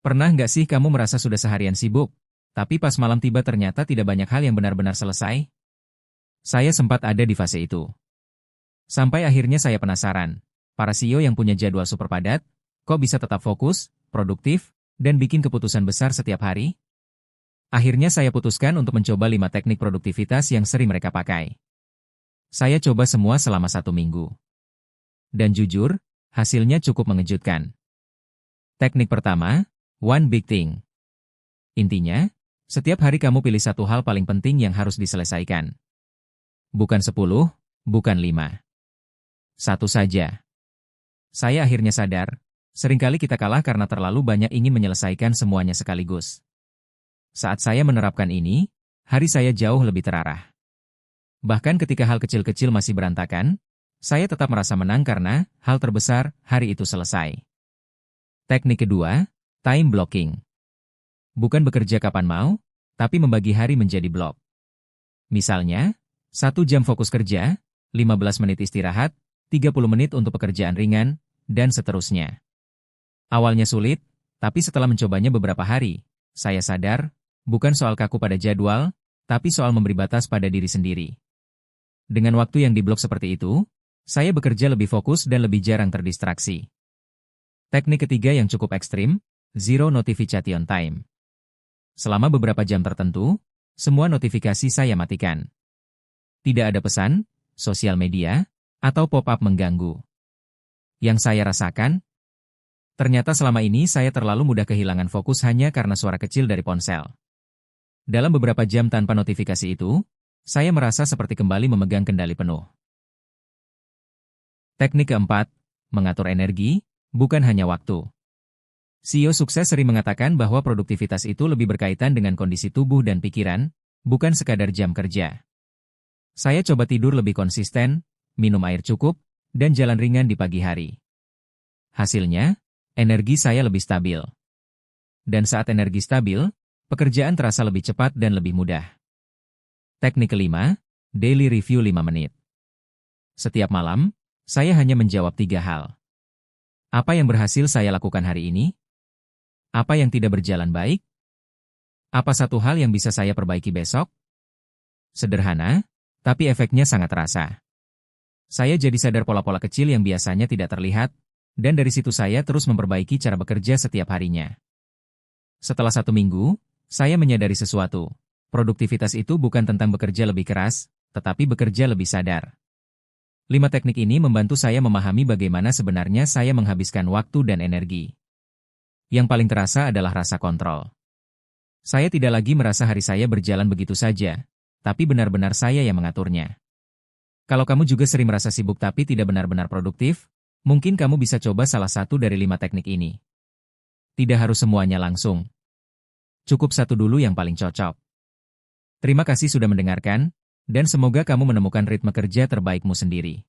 Pernah nggak sih kamu merasa sudah seharian sibuk, tapi pas malam tiba ternyata tidak banyak hal yang benar-benar selesai? Saya sempat ada di fase itu. Sampai akhirnya saya penasaran, para CEO yang punya jadwal super padat, kok bisa tetap fokus, produktif, dan bikin keputusan besar setiap hari? Akhirnya saya putuskan untuk mencoba 5 teknik produktivitas yang sering mereka pakai. Saya coba semua selama 1 minggu. Dan jujur, hasilnya cukup mengejutkan. Teknik pertama, One Big Thing. Intinya, setiap hari kamu pilih satu hal paling penting yang harus diselesaikan. Bukan 10, bukan 5. Satu saja. Saya akhirnya sadar, seringkali kita kalah karena terlalu banyak ingin menyelesaikan semuanya sekaligus. Saat saya menerapkan ini, hari saya jauh lebih terarah. Bahkan ketika hal kecil-kecil masih berantakan, saya tetap merasa menang karena hal terbesar hari itu selesai. Teknik kedua, time blocking. Bukan bekerja kapan mau, tapi membagi hari menjadi blok. Misalnya, 1 jam fokus kerja, 15 menit istirahat, 30 menit untuk pekerjaan ringan, dan seterusnya. Awalnya sulit, tapi setelah mencobanya beberapa hari, saya sadar, bukan soal kaku pada jadwal, tapi soal memberi batas pada diri sendiri. Dengan waktu yang diblok seperti itu, saya bekerja lebih fokus dan lebih jarang terdistraksi. Teknik ketiga yang cukup ekstrim, zero notification time. Selama beberapa jam tertentu, semua notifikasi saya matikan. Tidak ada pesan, sosial media, atau pop-up mengganggu. Yang saya rasakan, ternyata selama ini saya terlalu mudah kehilangan fokus hanya karena suara kecil dari ponsel. Dalam beberapa jam tanpa notifikasi itu, saya merasa seperti kembali memegang kendali penuh. Teknik keempat, mengatur energi, bukan hanya waktu. CEO sukses sering mengatakan bahwa produktivitas itu lebih berkaitan dengan kondisi tubuh dan pikiran, bukan sekadar jam kerja. Saya coba tidur lebih konsisten, minum air cukup, dan jalan ringan di pagi hari. Hasilnya, energi saya lebih stabil. Dan saat energi stabil, pekerjaan terasa lebih cepat dan lebih mudah. Teknik kelima, daily review 5 menit. Setiap malam, saya hanya menjawab 3 hal. Apa yang berhasil saya lakukan hari ini? Apa yang tidak berjalan baik? Apa satu hal yang bisa saya perbaiki besok? Sederhana, tapi efeknya sangat terasa. Saya jadi sadar pola-pola kecil yang biasanya tidak terlihat, dan dari situ saya terus memperbaiki cara bekerja setiap harinya. Setelah 1 minggu, saya menyadari sesuatu. Produktivitas itu bukan tentang bekerja lebih keras, tetapi bekerja lebih sadar. 5 teknik ini membantu saya memahami bagaimana sebenarnya saya menghabiskan waktu dan energi. Yang paling terasa adalah rasa kontrol. Saya tidak lagi merasa hari saya berjalan begitu saja, tapi benar-benar saya yang mengaturnya. Kalau kamu juga sering merasa sibuk tapi tidak benar-benar produktif, mungkin kamu bisa coba salah satu dari 5 teknik ini. Tidak harus semuanya langsung. Cukup satu dulu yang paling cocok. Terima kasih sudah mendengarkan, dan semoga kamu menemukan ritme kerja terbaikmu sendiri.